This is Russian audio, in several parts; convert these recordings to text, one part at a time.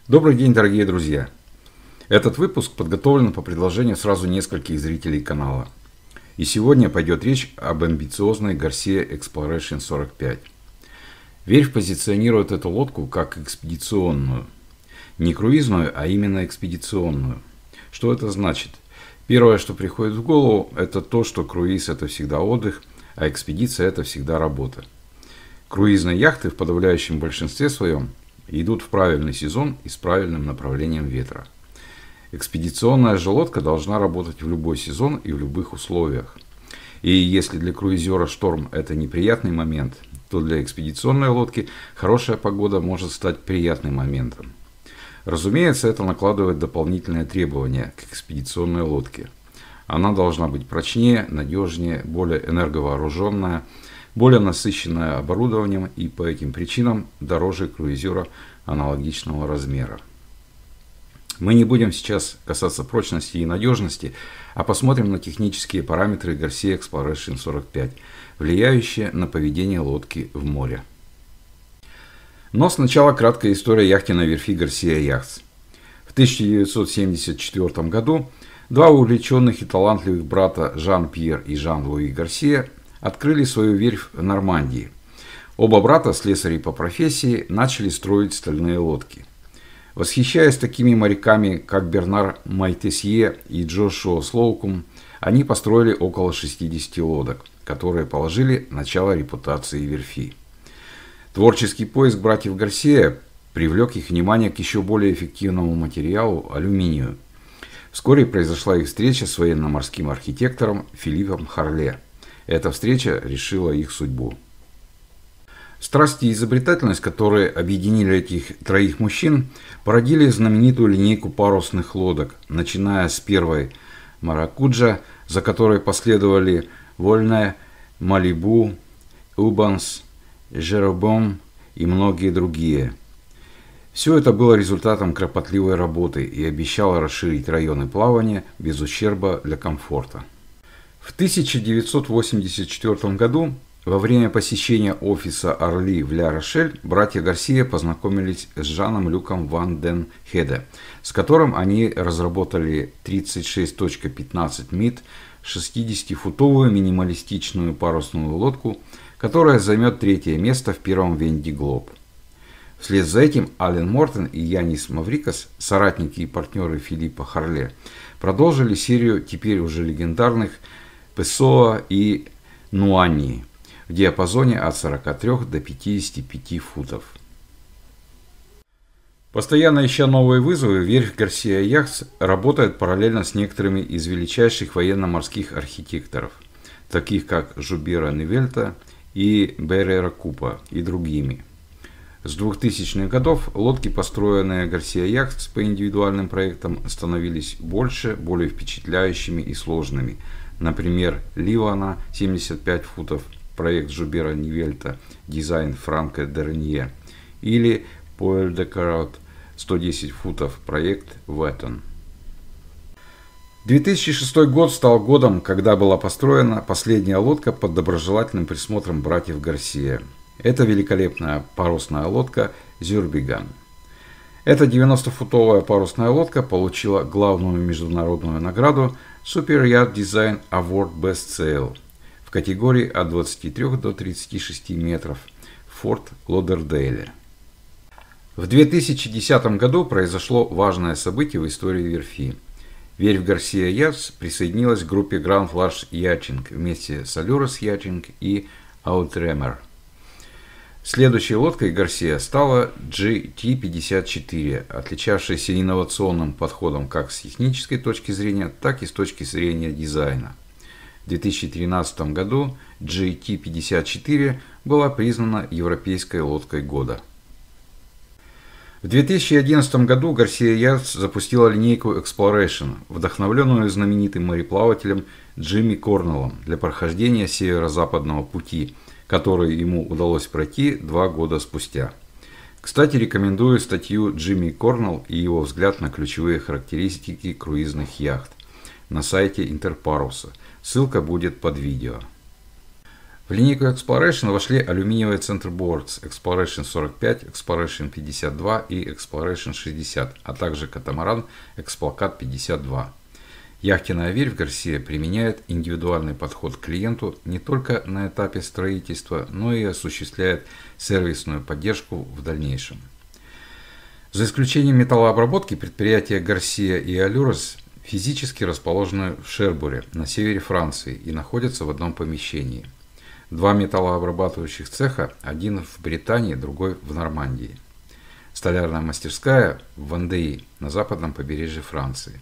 Добрый день, дорогие друзья! Этот выпуск подготовлен по предложению сразу нескольких зрителей канала. И сегодня пойдет речь об амбициозной Garcia Exploration 45. Верфь позиционирует эту лодку как экспедиционную. Не круизную, а именно экспедиционную. Что это значит? Первое, что приходит в голову, это то, что круиз – это всегда отдых, а экспедиция – это всегда работа. Круизные яхты в подавляющем большинстве своем идут в правильный сезон и с правильным направлением ветра. Экспедиционная же лодка должна работать в любой сезон и в любых условиях. И если для круизера шторм – это неприятный момент, то для экспедиционной лодки хорошая погода может стать приятным моментом. Разумеется, это накладывает дополнительные требования к экспедиционной лодке. Она должна быть прочнее, надежнее, более энерговооруженная, более насыщенная оборудованием и по этим причинам дороже круизера аналогичного размера. Мы не будем сейчас касаться прочности и надежности, а посмотрим на технические параметры Garcia Exploration 45, влияющие на поведение лодки в море. Но сначала краткая история яхтенной верфи Garcia Yachts. В 1974 году два увлеченных и талантливых брата Жан-Пьер и Жан-Луи Гарсия открыли свою верфь в Нормандии. Оба брата, слесари по профессии, начали строить стальные лодки. Восхищаясь такими моряками, как Бернар Майтесье и Джошуа Слоукум, они построили около 60 лодок, которые положили начало репутации верфи. Творческий поиск братьев Гарсия привлек их внимание к еще более эффективному материалу – алюминию. Вскоре произошла их встреча с военно-морским архитектором Филиппом Харле. Эта встреча решила их судьбу. Страсть и изобретательность, которые объединили этих троих мужчин, породили знаменитую линейку парусных лодок, начиная с первой Маракуджа, за которой последовали Вольная, Малибу, Убанс, Жеробом и многие другие. Все это было результатом кропотливой работы и обещало расширить районы плавания без ущерба для комфорта. В 1984 году, во время посещения офиса Орли в Ля-Рошель, братья Гарсия познакомились с Жаном-Люком ван ден Хеде, с которым они разработали 36.15 МИД 60-футовую минималистичную парусную лодку, которая займет третье место в первом Венди Глоб. Вслед за этим Ален Мортен и Янис Маврикас, соратники и партнеры Филиппа Харле, продолжили серию теперь уже легендарных Песоа и Нуани в диапазоне от 43 до 55 футов. Постоянно ища новые вызовы, верфь Garcia Yachts работает параллельно с некоторыми из величайших военно-морских архитекторов, таких как Жубера Нивельта и Беррера Купа и другими. С 2000-х годов лодки, построенные Garcia Yachts по индивидуальным проектам, становились больше, более впечатляющими и сложными. Например, Ливана 75 футов, проект Жубера Нивельта, дизайн Франко Дернье, или Пуэль де Караут 110 футов, проект Веттон. 2006 год стал годом, когда была построена последняя лодка под доброжелательным присмотром братьев Гарсия. Это великолепная парусная лодка Зюрбиган. Эта 90-футовая парусная лодка получила главную международную награду Super Yacht Design Award Best Sail в категории от 23 до 36 метров в Форт Лодердейле. В 2010 году произошло важное событие в истории верфи. Верфь Garcia Yachts присоединилась к группе Grand Flash Yachting вместе с Allures Yachting и Outremmer. Следующей лодкой Гарсия стала GT54, отличавшаяся инновационным подходом как с технической точки зрения, так и с точки зрения дизайна. В 2013 году GT54 была признана европейской лодкой года. В 2011 году Garcia Yachts запустила линейку Exploration, вдохновленную знаменитым мореплавателем Джимми Корнеллом для прохождения северо-западного пути, который ему удалось пройти 2 года спустя. Кстати, рекомендую статью Джимми Корнелл и его взгляд на ключевые характеристики круизных яхт на сайте Интерпаруса. Ссылка будет под видео. В линейку Exploration вошли алюминиевые Centerboards Exploration 45, Exploration 52 и Exploration 60, а также катамаран Explocat 52. Яхтенная верфь Гарсия применяет индивидуальный подход к клиенту не только на этапе строительства, но и осуществляет сервисную поддержку в дальнейшем. За исключением металлообработки, предприятия Гарсия и Allures физически расположены в Шербуре, на севере Франции, и находятся в одном помещении. Два металлообрабатывающих цеха, один в Британии, другой в Нормандии. Столярная мастерская в Вандеи, на западном побережье Франции.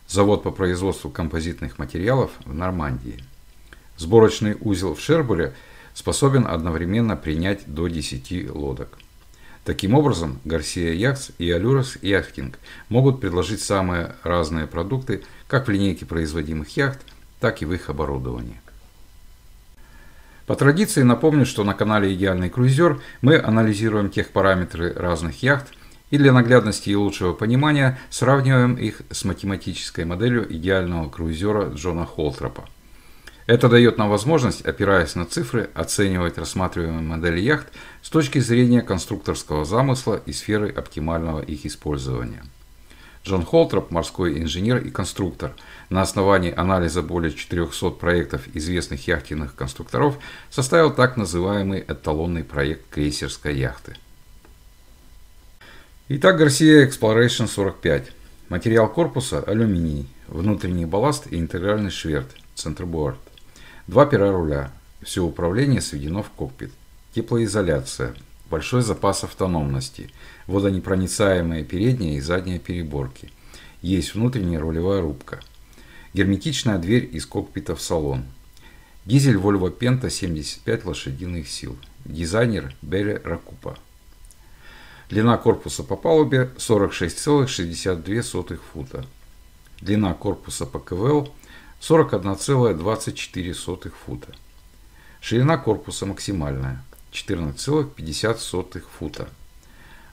Завод по производству композитных материалов в Нормандии. Сборочный узел в Шербуре способен одновременно принять до 10 лодок. Таким образом, Garcia Yachts и Allures Yachting могут предложить самые разные продукты как в линейке производимых яхт, так и в их оборудовании. По традиции напомню, что на канале Идеальный Круизер мы анализируем техпараметры разных яхт и для наглядности и лучшего понимания сравниваем их с математической моделью идеального круизера Джона Холтропа. Это дает нам возможность, опираясь на цифры, оценивать рассматриваемые модели яхт с точки зрения конструкторского замысла и сферы оптимального их использования. Джон Холтроп, морской инженер и конструктор, на основании анализа более 400 проектов известных яхтенных конструкторов составил так называемый эталонный проект крейсерской яхты. Итак, Garcia Exploration 45. Материал корпуса – алюминий, внутренний балласт и интегральный шверт, Centerboard. Два пера руля. Все управление сведено в кокпит. Теплоизоляция. Большой запас автономности. Водонепроницаемые передние и задние переборки. Есть внутренняя рулевая рубка. Герметичная дверь из кокпита в салон. Дизель Volvo Penta 75 лошадиных сил. Дизайнер Берри Ракупа. Длина корпуса по палубе 46,62 фута. Длина корпуса по КВЛ 41,24 фута. Ширина корпуса максимальная 14,50 фута.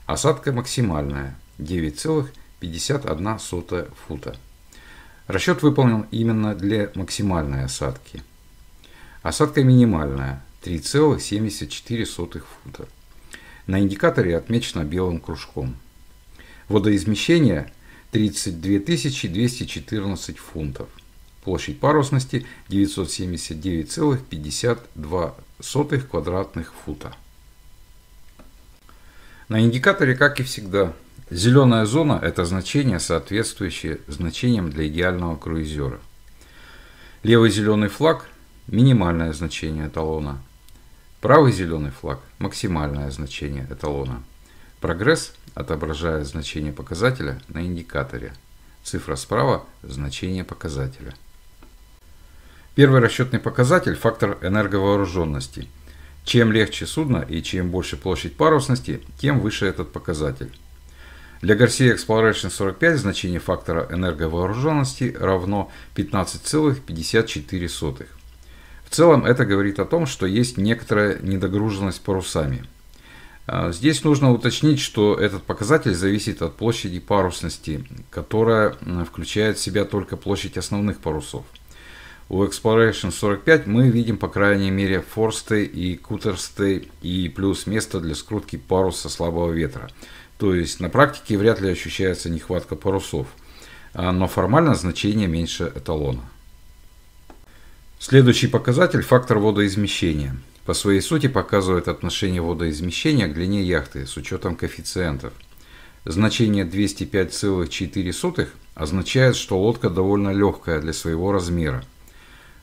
Осадка максимальная 9,51 фута. Расчет выполнен именно для максимальной осадки. Осадка минимальная 3,74 фута. На индикаторе отмечено белым кружком. Водоизмещение 32 214 фунтов. Площадь парусности 979,52 квадратных фута. На индикаторе, как и всегда, зеленая зона – это значение, соответствующее значениям для идеального круизера. Левый зеленый флаг – минимальное значение эталона. Правый зеленый флаг – максимальное значение эталона. Прогресс отображает значение показателя на индикаторе. Цифра справа – значение показателя. Первый расчетный показатель – фактор энерговооруженности. Чем легче судно и чем больше площадь парусности, тем выше этот показатель. Для Garcia Exploration 45 значение фактора энерговооруженности равно 15,54. В целом это говорит о том, что есть некоторая недогруженность парусами. Здесь нужно уточнить, что этот показатель зависит от площади парусности, которая включает в себя только площадь основных парусов. У Exploration 45 мы видим по крайней мере форстей и кутерстей и плюс место для скрутки паруса слабого ветра. То есть на практике вряд ли ощущается нехватка парусов, но формально значение меньше эталона. Следующий показатель – фактор водоизмещения. По своей сути показывает отношение водоизмещения к длине яхты с учетом коэффициентов. Значение 205,4 означает, что лодка довольно легкая для своего размера.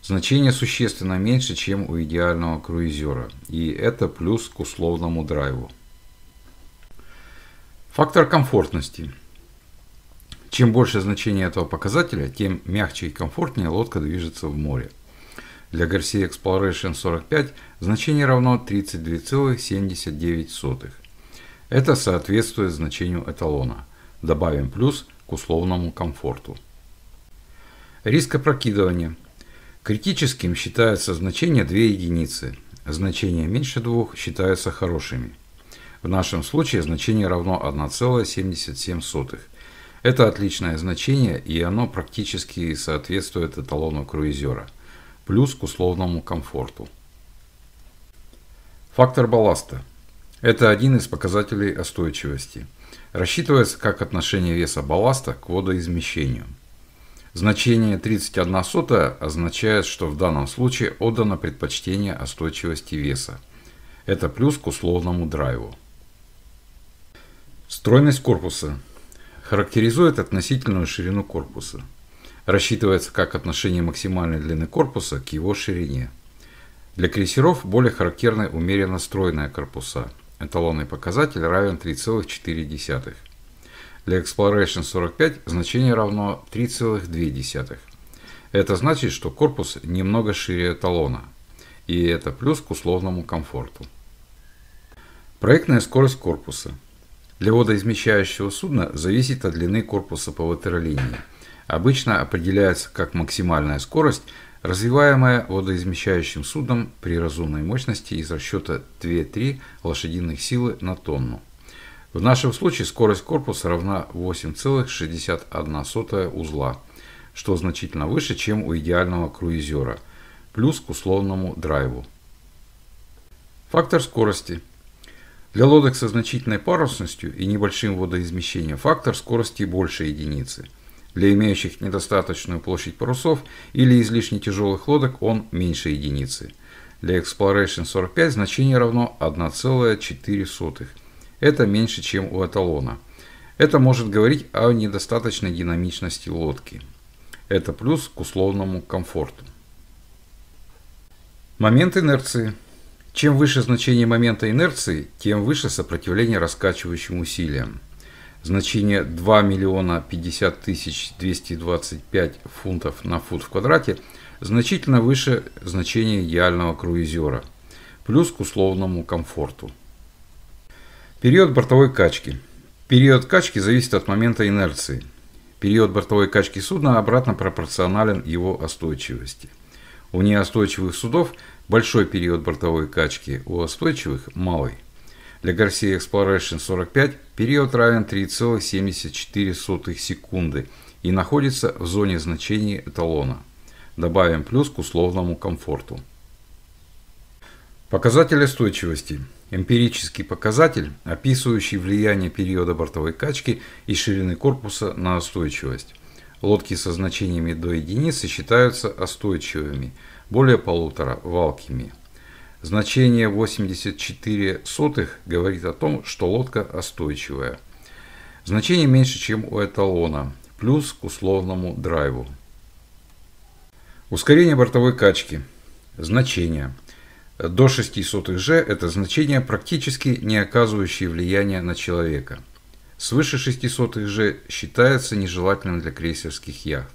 Значение существенно меньше, чем у идеального круизера, и это плюс к условному драйву. Фактор комфортности. Чем больше значение этого показателя, тем мягче и комфортнее лодка движется в море. Для Garcia Exploration 45 значение равно 32,79. Это соответствует значению эталона. Добавим плюс к условному комфорту. Риск опрокидывания. Критическим считается значение 2 единицы. Значения меньше 2 считаются хорошими. В нашем случае значение равно 1,77. Это отличное значение, и оно практически соответствует эталону круизера. Плюс к условному комфорту. Фактор балласта. Это один из показателей остойчивости. Рассчитывается как отношение веса балласта к водоизмещению. Значение 31/100 означает, что в данном случае отдано предпочтение остойчивости веса. Это плюс к условному драйву. Стройность корпуса характеризует относительную ширину корпуса. Рассчитывается как отношение максимальной длины корпуса к его ширине. Для крейсеров более характерны умеренно стройные корпуса. Эталонный показатель равен 3,4. Для Exploration 45 значение равно 3,2. Это значит, что корпус немного шире эталона. И это плюс к условному комфорту. Проектная скорость корпуса. Для водоизмещающего судна зависит от длины корпуса по ватерлинии. Обычно определяется как максимальная скорость, развиваемая водоизмещающим судном при разумной мощности из расчета 2-3 лошадиных силы на тонну. В нашем случае скорость корпуса равна 8,61 узла, что значительно выше, чем у идеального круизера, плюс к условному драйву. Фактор скорости. Для лодок со значительной парусностью и небольшим водоизмещением фактор скорости больше единицы. Для имеющих недостаточную площадь парусов или излишне тяжелых лодок он меньше единицы. Для Exploration 45 значение равно 1,4. Это меньше, чем у эталона. Это может говорить о недостаточной динамичности лодки. Это плюс к условному комфорту. Момент инерции. Чем выше значение момента инерции, тем выше сопротивление раскачивающим усилиям. Значение 2 050 225 фунтов на фут в квадрате значительно выше значения идеального круизера, плюс к условному комфорту. Период бортовой качки. Период качки зависит от момента инерции. Период бортовой качки судна обратно пропорционален его остойчивости. У неостойчивых судов большой период бортовой качки, у остойчивых – малый. Для Garcia Exploration 45 период равен 3,74 секунды и находится в зоне значений эталона. Добавим плюс к условному комфорту. Показатель остойчивости. Эмпирический показатель, описывающий влияние периода бортовой качки и ширины корпуса на остойчивость. Лодки со значениями до единицы считаются остойчивыми, более 1,5 – валкими. Значение 0,84 говорит о том, что лодка остойчивая. Значение меньше, чем у эталона, плюс к условному драйву. Ускорение бортовой качки. Значение. До 0,06 G это значение, практически не оказывающее влияния на человека. Свыше 0,06 G считается нежелательным для крейсерских яхт.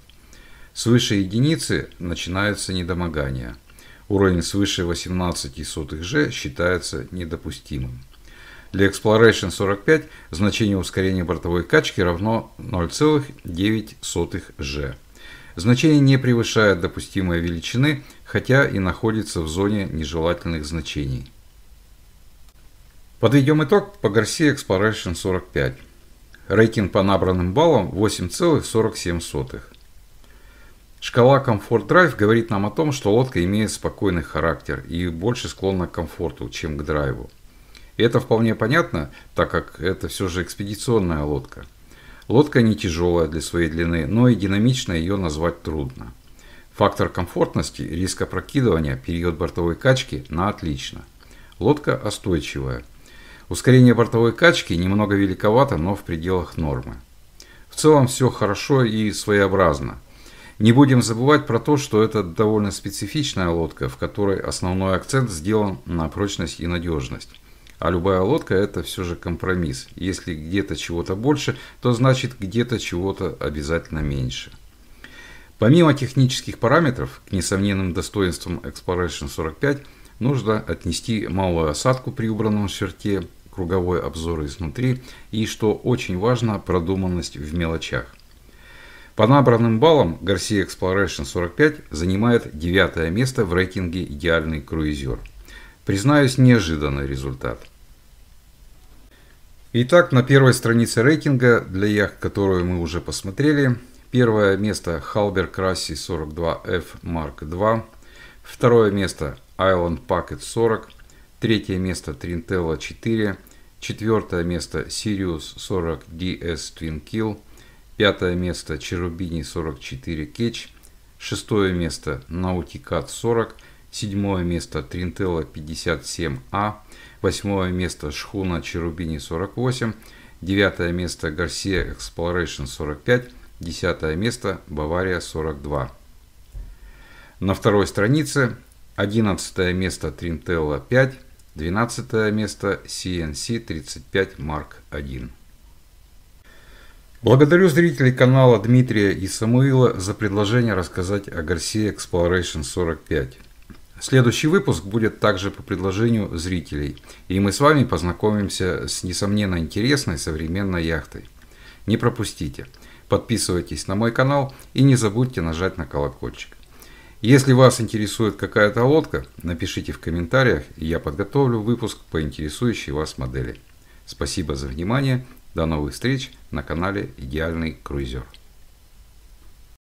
Свыше единицы начинается недомогание. Уровень свыше 0,18 G считается недопустимым. Для Exploration 45 значение ускорения бортовой качки равно 0,9 G. Значение не превышает допустимой величины, хотя и находится в зоне нежелательных значений. Подведем итог по Garcia Exploration 45. Рейтинг по набранным баллам 8,47. Шкала Comfort Drive говорит нам о том, что лодка имеет спокойный характер и больше склонна к комфорту, чем к драйву. И это вполне понятно, так как это все же экспедиционная лодка. Лодка не тяжелая для своей длины, но и динамично ее назвать трудно. Фактор комфортности, риск опрокидывания, период бортовой качки на отлично. Лодка остойчивая. Ускорение бортовой качки немного великовато, но в пределах нормы. В целом все хорошо и своеобразно. Не будем забывать про то, что это довольно специфичная лодка, в которой основной акцент сделан на прочность и надежность. А любая лодка – это все же компромисс. Если где-то чего-то больше, то значит где-то чего-то обязательно меньше. Помимо технических параметров, к несомненным достоинствам Exploration 45 нужно отнести малую осадку при убранном шверте, круговой обзор изнутри и, что очень важно, продуманность в мелочах. По набранным баллам Garcia Exploration 45 занимает 9 место в рейтинге «Идеальный круизер». Признаюсь, неожиданный результат. Итак, на первой странице рейтинга для яхт, которую мы уже посмотрели, первое место Halber Crassi 42F Mark II, второе место Island Packet 40, третье место Trintella 4, четвертое место Sirius 40 DS Twin Kill, пятое место Cherubini 44 Catch, шестое место Nauticat 40, седьмое место Trintella 57A, восьмое место Шхуна Cherubini 48, девятое место Garcia Exploration 45, десятое место Bavaria 42. На второй странице 11 место Trintella 5, 12 место CNC 35 Mark I. Благодарю зрителей канала Дмитрия и Самуила за предложение рассказать о Garcia Exploration 45. Следующий выпуск будет также по предложению зрителей, и мы с вами познакомимся с несомненно интересной современной яхтой. Не пропустите, подписывайтесь на мой канал и не забудьте нажать на колокольчик. Если вас интересует какая-то лодка, напишите в комментариях, и я подготовлю выпуск по интересующей вас модели. Спасибо за внимание, до новых встреч на канале Идеальный Круизер.